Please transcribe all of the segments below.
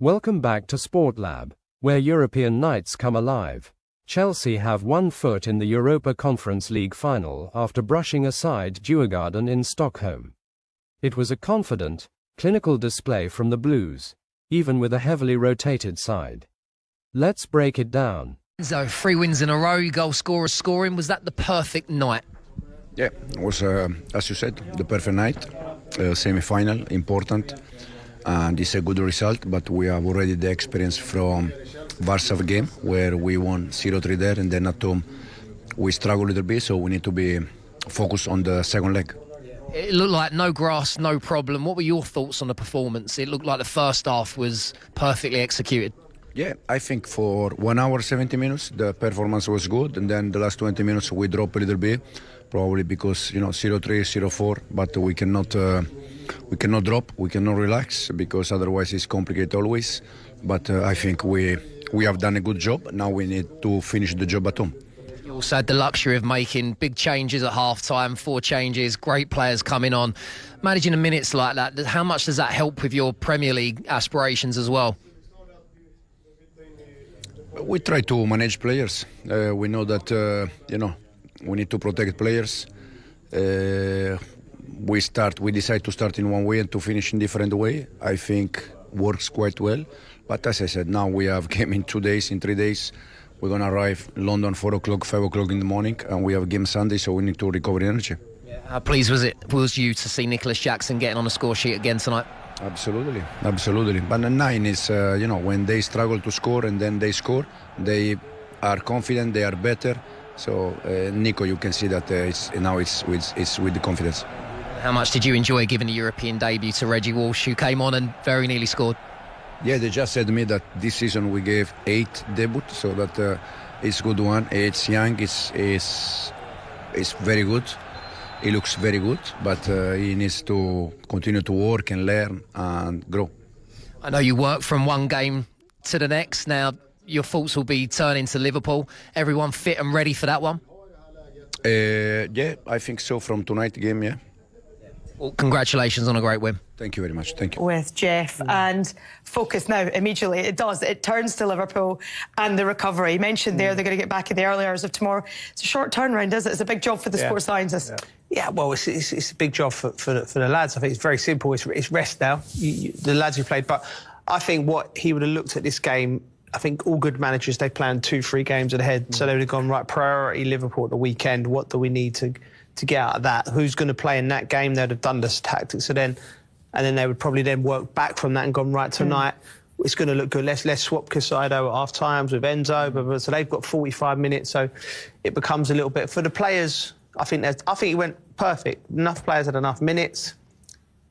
Welcome back to Sport Lab, where European nights come alive. Chelsea have one foot in the Europa Conference League final after brushing aside Djurgården in Stockholm. It was a confident, clinical display from the Blues, even with a heavily rotated side. Let's break it down. So 3 wins in a row, goal scorers scoring. Was that the perfect night? Yeah, it was, as you said, the perfect night. Semi-final, important. And it's a good result, but we have already the experience from Warsaw game where we won 0-3 there, and then at home we struggled a little bit, so we need to be focused on the second leg. It looked like no grass, no problem. What were your thoughts on the performance? It looked like the first half was perfectly executed. Yeah, I think for 1 hour, 70 minutes, the performance was good, and then the last 20 minutes we dropped a little bit, probably because, 0-3, 0-4, but we cannot drop, we cannot relax, because otherwise it's complicated always. But I think we have done a good job. Now we need to finish the job at home. You also had the luxury of making big changes at half-time, 4 changes, great players coming on. Managing the minutes like that, how much does that help with your Premier League aspirations as well? We try to manage players. We know that, we need to protect players. We decide to start in one way and to finish in different way. I think works quite well. But as I said, now we have game in 2 days, in 3 days. We're going to arrive in London 4 o'clock, 5 o'clock in the morning, and we have game Sunday, so we need to recover energy. Yeah. How pleased was you to see Nicolas Jackson getting on the score sheet again tonight? Absolutely. But the 9 is, when they struggle to score and then they score, they are confident, they are better. So, Nico, you can see that now it's with the confidence. How much did you enjoy giving the European debut to Reggie Walsh, who came on and very nearly scored? Yeah, they just said to me that this season we gave 8 debuts, so that it's a good one. It's young, it's very good. He looks very good, but he needs to continue to work and learn and grow. I know you work from one game to the next. Now, your thoughts will be turning to Liverpool. Everyone fit and ready for that one? Yeah, I think so from tonight's game, yeah. Well, congratulations on a great win. Thank you very much. Thank you. With Jeff, and focus now immediately. It turns to Liverpool and the recovery. You mentioned there they're going to get back in the early hours of tomorrow. It's a short turnaround, is it? It's a big job for the sports scientists. Yeah, well, it's a big job for the lads. I think it's very simple. It's rest now. The lads who played, but I think what he would have looked at this game. I think all good managers, they planned 2-3 games ahead, so they would have gone, right, priority Liverpool at the weekend. What do we need to get out of that? Who's going to play in that game? They'd have done this tactics, and then they would probably then work back from that and gone, right, tonight it's going to look good. Let's swap Casado at half times with Enzo. So they've got 45 minutes, so it becomes a little bit for the players. I think it went perfect. Enough players had enough minutes.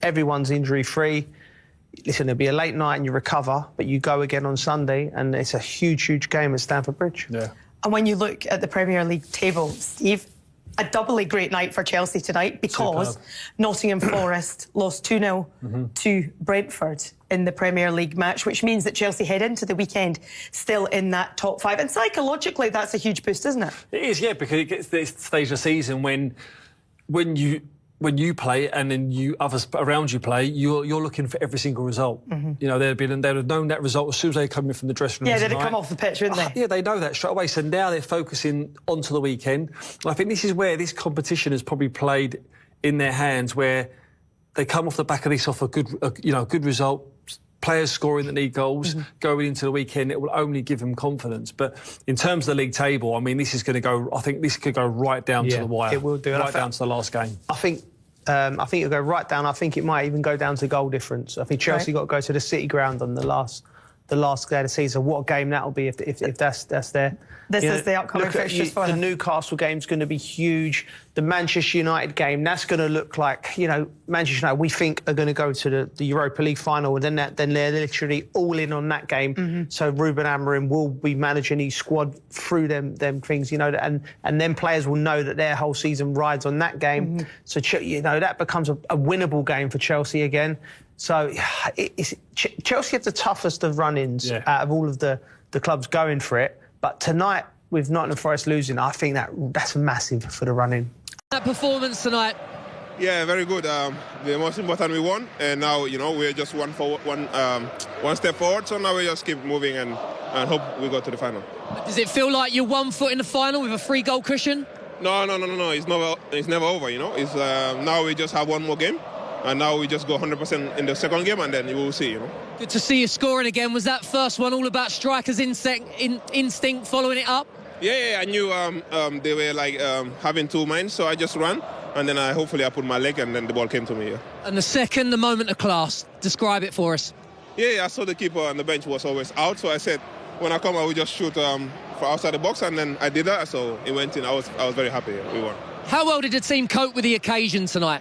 Everyone's injury free. Listen, there'll be a late night and you recover, but you go again on Sunday, and it's a huge game at Stamford Bridge. Yeah. And when you look at the Premier League table, Steve, a doubly great night for Chelsea tonight, because Nottingham Forest lost 2-0 to Brentford in the Premier League match, which means that Chelsea head into the weekend still in that top 5. And psychologically, that's a huge boost, isn't it? It is, yeah, because it gets to this stage of the season when you play and then others around you play, you're looking for every single result. They'd have known that result as soon as they come in from the dressing room. Yeah, they'd have come off the pitch, wouldn't they? Yeah, they know that straight away. So now they're focusing onto the weekend. And I think this is where this competition has probably played in their hands, where they come off the back of this off a good result. Players scoring that need goals going into the weekend, it will only give them confidence. But in terms of the league table, I mean, this is going to go. I think this could go right down to the wire. It will do. Right down to the last game. I think it'll go right down. I think it might even go down to goal difference. I think Chelsea got to go to the City ground on the last day of the season. What a game that'll be if that's there. This is the upcoming fixtures for them. The Newcastle game's going to be huge. The Manchester United game, that's going to look like, Manchester United, we think, are going to go to the Europa League final, and then they're literally all in on that game. So Ruben Amorim will be managing his squad through them things, and then players will know that their whole season rides on that game. So, that becomes a winnable game for Chelsea again. So Chelsea have the toughest of run-ins out of all of the clubs going for it. But tonight, with Nottingham Forest losing, I think that's massive for the run-in. That performance tonight, Yeah, very good. The most important we won, and now we're just one step forward. So now we just keep moving and hope we go to the final. Does it feel like you're 1 foot in the final with a 3-goal cushion? No. It's never over. It's now we just have one more game, and now we just go 100% in the second game, and then we will see. Good to see you scoring again. Was that first one all about strikers' instinct following it up? Yeah. I knew they were like having two minds, so I just ran. And then hopefully I put my leg, and then the ball came to me. Yeah. And the second, the moment of class. Describe it for us. Yeah, I saw the keeper on the bench was always out, so I said, when I come, I will just shoot for outside the box, and then I did that, so it went in. I was very happy. Yeah, we won. How well did the team cope with the occasion tonight?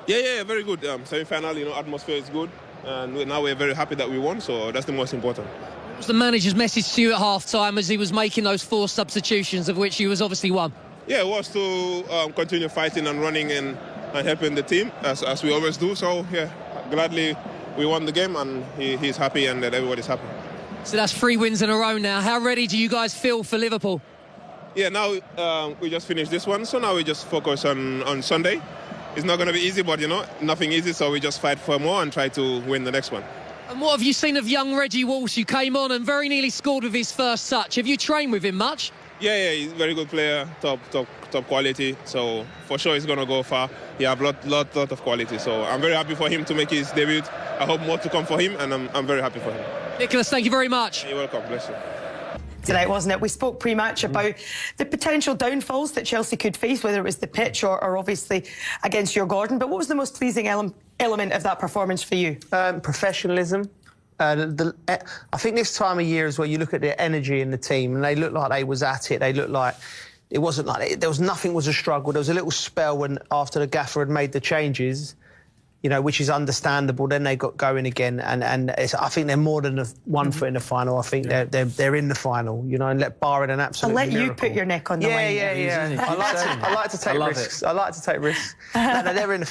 Yeah, very good. Semi-final, atmosphere is good, and now we're very happy that we won, so that's the most important. What was the manager's message to you at half-time as he was making those 4 substitutions, of which you was obviously one? Yeah, it was to continue fighting and running and helping the team, as we always do. So, yeah, gladly we won the game, and he's happy, and that everybody's happy. So that's 3 wins in a row now. How ready do you guys feel for Liverpool? Yeah, now we just finished this one, so now we just focus on Sunday. It's not going to be easy, but, nothing easy, so we just fight for more and try to win the next one. And what have you seen of young Reggie Walsh, who came on and very nearly scored with his first touch? Have you trained with him much? Yeah, he's a very good player, top quality. So for sure he's gonna go far. He have lot of quality. So I'm very happy for him to make his debut. I hope more to come for him, and I'm very happy for him. Nicolas, thank you very much. You're welcome. Bless you. Tonight, wasn't it? We spoke pre-match about the potential downfalls that Chelsea could face, whether it was the pitch or obviously against Djurgården. But what was the most pleasing element of that performance for you? Professionalism. I think this time of year is where you look at the energy in the team, and they looked like they was at it. They looked like it wasn't like there was nothing was a struggle. There was a little spell when after the gaffer had made the changes, which is understandable. Then they got going again, and I think they're more than 1 foot in the final. I think they're in the final, and barring an absolute I'll let miracle. you put your neck on the line. Yeah. I like to take risks. I like to take risks. No, they're in.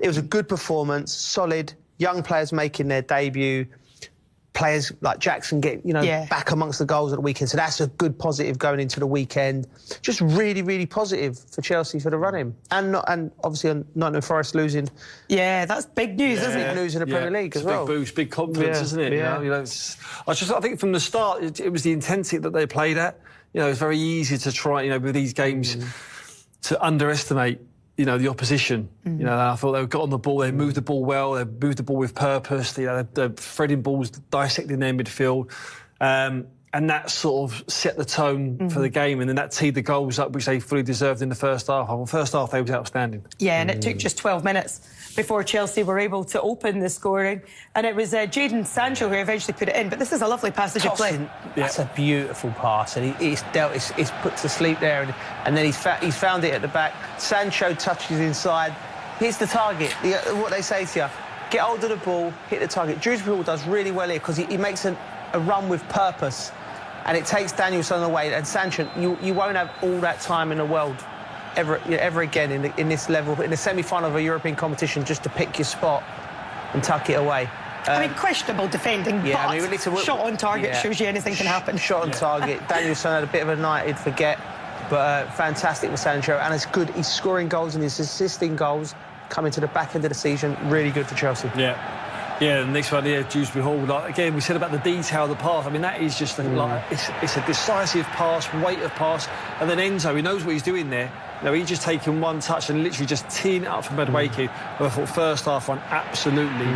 It was a good performance, solid. Young players making their debut. Players like Jackson get, back amongst the goals at the weekend. So that's a good positive going into the weekend. Just really, really positive for Chelsea for the run-in. And obviously Nottingham Forest losing. Yeah, that's big news, isn't it? Big news in the Premier League as well. Big boost, big confidence, isn't it? Yeah. I think from the start, it was the intensity that they played at. It's very easy to try, with these games, to underestimate the opposition. I thought they got on the ball, they moved the ball well, they moved the ball with purpose, they're threading balls, dissecting their midfield. And that sort of set the tone for the game, and then that teed the goals up, which they fully deserved in the first half. Well, first half, they was outstanding. Yeah, and it took just 12 minutes before Chelsea were able to open the scoring. And it was Jadon Sancho who eventually put it in. But this is a lovely passage of play. That's a beautiful pass, and it's put to sleep there, and then he's found it at the back. Sancho touches inside, hits the target. What they say to you, get hold of the ball, hit the target. Djurgården does really well here because he makes a run with purpose. And it takes Danielson away, and Sancho, you won't have all that time in the world ever again in this level, in the semi-final of a European competition, just to pick your spot and tuck it away. Questionable defending, but shot on target shows you anything can happen. Shot on target. Danielson had a bit of a night, he'd forget, but fantastic with Sancho, and it's good. He's scoring goals and he's assisting goals coming to the back end of the season. Really good for Chelsea. Yeah, the next one here, Dewsbury Hall. Again, we said about the detail of the pass. I mean, that is just it's a decisive pass, weight of pass. And then Enzo, he knows what he's doing there. He's just taken one touch and literally just teeing it up for Madueke. I thought first half one absolutely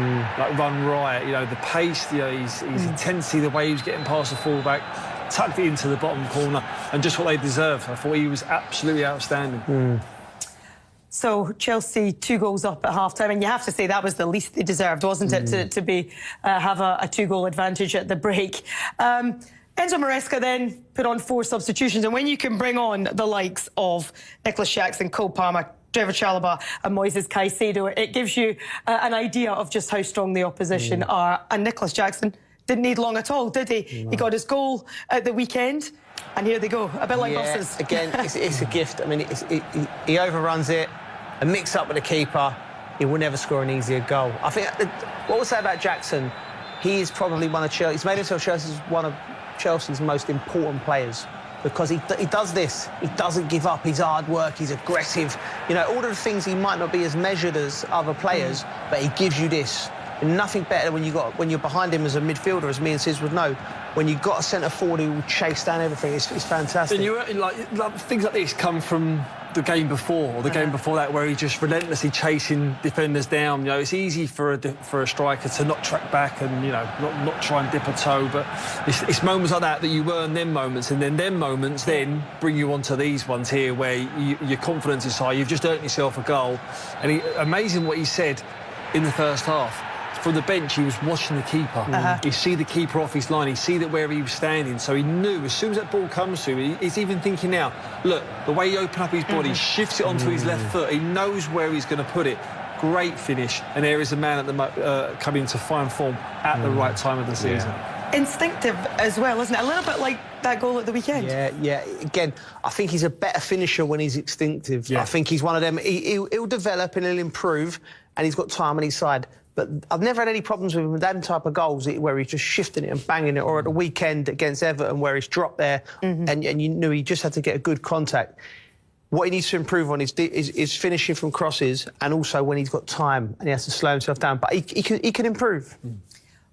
run riot. The pace, his intensity, the way he was getting past the fullback, tucked it into the bottom corner, and just what they deserved. I thought he was absolutely outstanding. So Chelsea 2 goals up at half-time, and you have to say that was the least they deserved, wasn't it, to be have a 2-goal advantage at the break. Enzo Maresca then put on 4 substitutions, and when you can bring on the likes of Nicolas Jackson, Cole Palmer, Trevor Chalobah and Moises Caicedo, it gives you an idea of just how strong the opposition are. And Nicolas Jackson didn't need long at all, did he? No. He got his goal at the weekend, and here they go, a bit like buses. Again, it's a gift. I mean, he overruns it. A mix-up with the keeper, he will never score an easier goal. I think, what we'll say about Jackson, he is probably one of Chelsea's most important players because he does this. He doesn't give up. He's hard work. He's aggressive. You know, all of the things he might not be as measured as other players, but he gives you this. And nothing better when you're behind him as a midfielder, as me and Sis would know. When you've got a centre forward who will chase down everything, it's fantastic. And you like things like this come from the game before, or the game before that, where he's just relentlessly chasing defenders down. You know, it's easy for a striker to not track back and, you know, not try and dip a toe, but it's moments like that you earn them moments, and then them moments then bring you on to these ones here where your confidence is high. You've just earned yourself a goal. And amazing what he said in the first half. From the bench, he was watching the keeper. You see the keeper off his line. You see that where he was standing. So he knew as soon as that ball comes to him, he's even thinking now, look, the way he opened up his body, shifts it onto his left foot. He knows where he's going to put it. Great finish. And there is a man at the coming into fine form at the right time of the season. Instinctive as well, isn't it? A little bit like that goal at the weekend. Yeah. Again, I think he's a better finisher when he's instinctive. I think he's one of them. He'll develop and he'll improve, and he's got time on his side. But I've never had any problems with him with that type of goals where he's just shifting it and banging it, or at the weekend against Everton where he's dropped there and you knew he just had to get a good contact. What he needs to improve on is finishing from crosses, and also when he's got time and he has to slow himself down. But he can improve.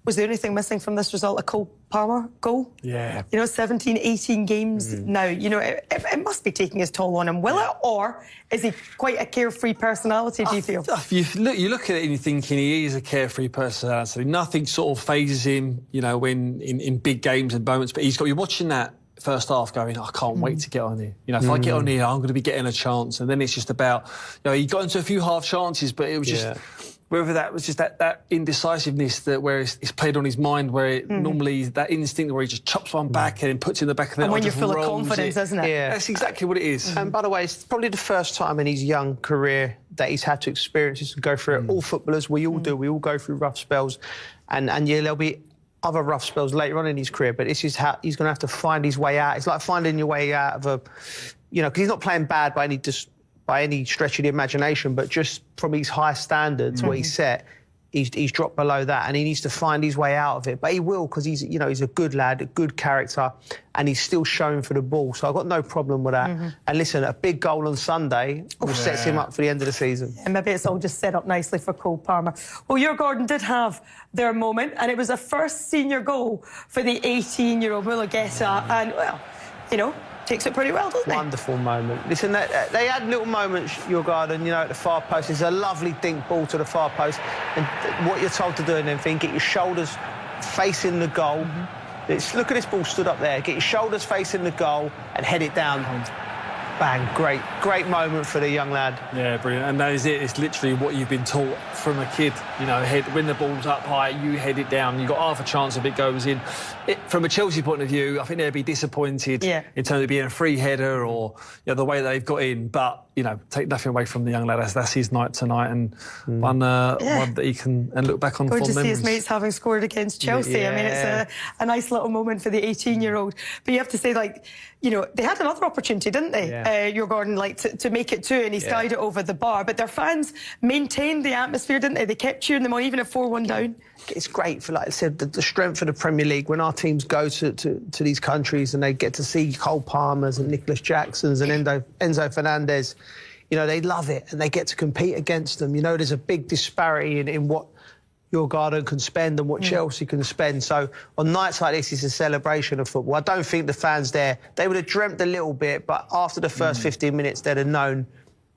Was there anything missing from this result? A Cole Palmer goal? Yeah. You know, 17, 18 games now. You know, it must be taking his toll on him, will it? Or is he quite a carefree personality, do you feel? You look at it and you're thinking he is a carefree personality. Nothing sort of phases him, you know, when in big games and moments. But you're watching that first half going, I can't wait to get on here. You know, if I get on here, I'm going to be getting a chance. And then it's just about, you know, he got into a few half chances, but it was just... Whether that was just that indecisiveness that where it's played on his mind, where it normally that instinct where he just chops one back and then puts it in the back of the net. And when you're full of confidence, isn't it? Yeah. That's exactly what it is. And by the way, it's probably the first time in his young career that he's had to experience this and go through it. All footballers, we all do. We all go through rough spells. And yeah, there'll be other rough spells later on in his career, but this is how he's going to have to find his way out. It's like finding your way out of a, you know, because he's not playing bad by any stretch of the imagination, but just from his high standards, what he's set, he's dropped below that, and he needs to find his way out of it. But he will, because he's a good lad, a good character, and he's still showing for the ball. So I've got no problem with that. And listen, a big goal on Sunday will set him up for the end of the season. And maybe it's all just set up nicely for Cole Palmer. Well, Djurgården did have their moment, and it was a first senior goal for the 18-year-old Mulugeta, and, well, you know, takes it pretty well, doesn't he? Wonderful moment. Listen, they had little moments, Djurgården, you know, at the far post. There's a lovely dink ball to the far post. And what you're told to do in them thing, get your shoulders facing the goal. Look at this ball stood up there. Get your shoulders facing the goal and head it down. Bang. Great moment for the young lad. Yeah, brilliant. And that is it. It's literally what you've been taught from a kid. You know, when the ball's up high, you head it down. You've got half a chance if it goes in. From a Chelsea point of view, I think they'd be disappointed in terms of being a free header or, you know, the way they've got in. But, you know, take nothing away from the young lad. That's his night tonight, and one that he can look back on. Good to memories. see his mates having scored against Chelsea. I mean, it's a nice little moment for the 18-year-old. But you have to say, like, you know, they had another opportunity, didn't they? Djurgården, like, to make it 2, and he skied it over the bar. But their fans maintained the atmosphere, didn't they? They kept cheering them on, even at 4-1 down. It's great for, like I said, the strength of the Premier League. When our teams go to these countries and they get to see Cole Palmers and Nicolas Jacksons and Enzo Fernandez, you know, they love it, and they get to compete against them. You know, there's a big disparity in what Djurgården can spend and what Chelsea can spend. So on nights like this, it's a celebration of football. I don't think the fans there, they would have dreamt a little bit, but after the first 15 minutes, they'd have known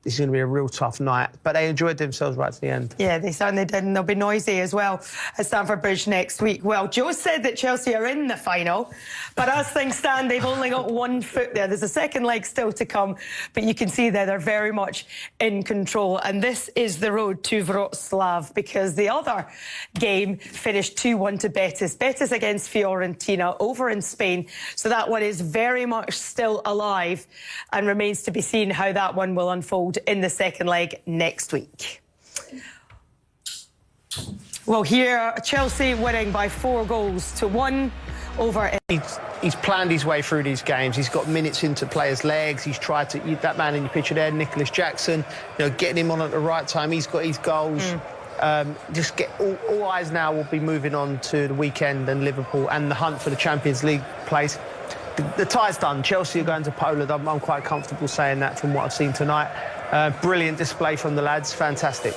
this is going to be a real tough night. But they enjoyed themselves right to the end. Yeah, they certainly did, and they'll be noisy as well at Stamford Bridge next week. Well, Joe said that Chelsea are in the final, but as things stand, they've only got one foot there. There's a second leg still to come, but you can see there they're very much in control. And this is the road to Wrocław, because the other game finished 2-1 to Betis. Betis against Fiorentina over in Spain. So that one is very much still alive, and remains to be seen how that one will unfold in the second leg next week. Well, here, Chelsea winning by 4-1 over... He's planned his way through these games. He's got minutes into players' legs. He's tried to... That man in your picture there, Nicolas Jackson, you know, getting him on at the right time. He's got his goals. Just get all eyes now will be moving on to the weekend and Liverpool and the hunt for the Champions League place. the tie's done. Chelsea are going to Poland. I'm quite comfortable saying that from what I've seen tonight. Brilliant display from the lads. Fantastic.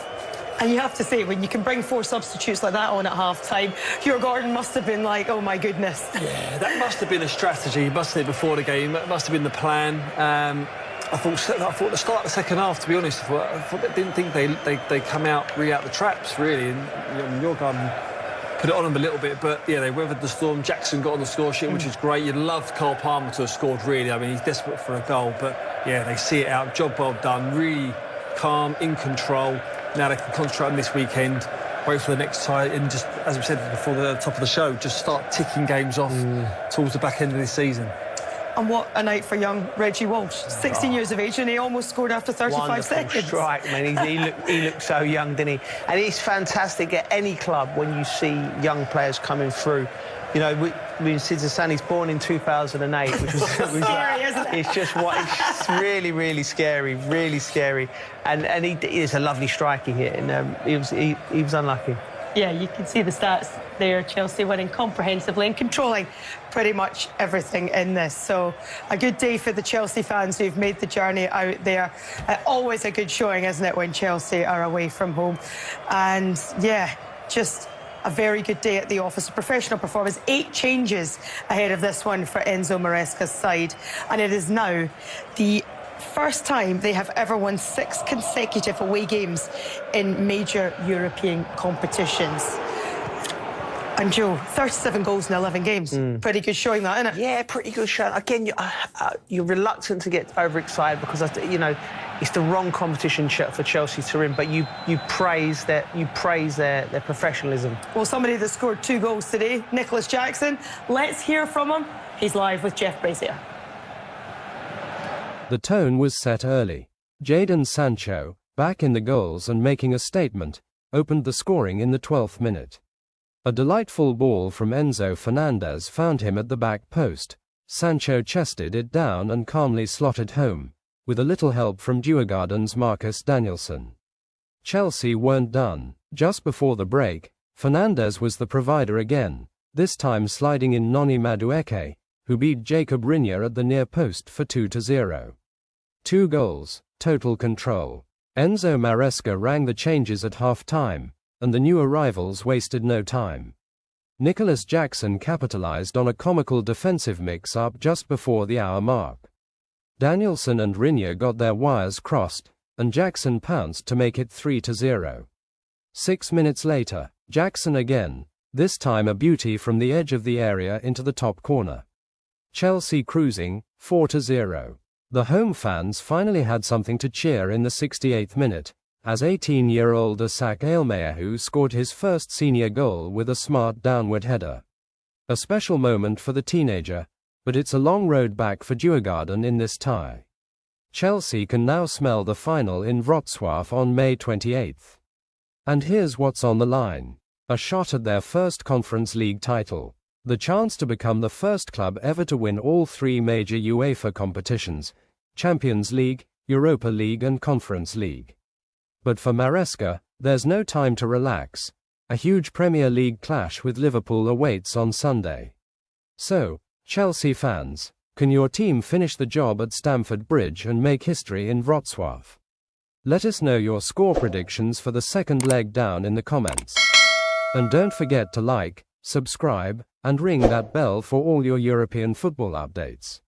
And you have to say, when you can bring 4 substitutes like that on at half-time, Djurgården must have been like, oh, my goodness. Yeah, that must have been a strategy. Must have been before the game. That must have been the plan. I thought the start of the second half, to be honest, I didn't think they come out the traps, really. And Djurgården put it on them a little bit, but, yeah, they weathered the storm. Jackson got on the score sheet, which is great. You'd love Cole Palmer to have scored, really. I mean, he's desperate for a goal, but, yeah, they see it out. Job well done. Really calm, in control. Now they can concentrate on this weekend, wait for the next tie, and just, as we said before the top of the show, just start ticking games off towards the back end of this season. And what a night for young Reggie Walsh. 16 years of age, and he almost scored after 35 Wonderful seconds. Strike, man. He looked so young, didn't he? And it's fantastic at any club when you see young players coming through. You know, Sid Zassani's born in 2008, which was scary, isn't it? It's really, really scary, And he is a lovely striker here, and he was unlucky. Yeah, you can see the stats there. Chelsea winning comprehensively and controlling pretty much everything in this. So a good day for the Chelsea fans who've made the journey out there. Always a good showing, isn't it, when Chelsea are away from home? And yeah, just a very good day at the office. A professional performance. 8 changes ahead of this one for Enzo Maresca's side. And it is now the first time they have ever won 6 consecutive away games in major European competitions. And Joe, 37 goals in 11 games. Pretty good showing that, isn't it? Yeah, pretty good showing. Again, you're reluctant to get overexcited because, you know, it's the wrong competition for Chelsea to win, but you praise their professionalism. Well, somebody that scored 2 goals today, Nicolas Jackson. Let's hear from him. He's live with Jeff Brazier. The tone was set early. Jadon Sancho, back in the goals and making a statement, opened the scoring in the 12th minute. A delightful ball from Enzo Fernandez found him at the back post. Sancho chested it down and calmly slotted home, with a little help from Djurgården's Marcus Danielsson. Chelsea weren't done. Just before the break, Fernandez was the provider again, this time sliding in Noni Madueke, who beat Jacob Rinja at the near post for 2-0. 2 goals, total control. Enzo Maresca rang the changes at half-time, and the new arrivals wasted no time. Nicolas Jackson capitalized on a comical defensive mix-up just before the hour mark. Danielsson and Rinja got their wires crossed, and Jackson pounced to make it 3-0. 6 minutes later, Jackson again, this time a beauty from the edge of the area into the top corner. Chelsea cruising, 4-0. The home fans finally had something to cheer in the 68th minute, as 18-year-old Alemayehu scored his first senior goal with a smart downward header. A special moment for the teenager, but it's a long road back for Djurgården in this tie. Chelsea can now smell the final in Wrocław on May 28th. And here's what's on the line. A shot at their first Conference League title. The chance to become the first club ever to win all 3 major UEFA competitions, Champions League, Europa League and Conference League. But for Maresca, there's no time to relax. A huge Premier League clash with Liverpool awaits on Sunday. So, Chelsea fans, can your team finish the job at Stamford Bridge and make history in Wrocław? Let us know your score predictions for the second leg down in the comments. And don't forget to like, subscribe, and ring that bell for all your European football updates.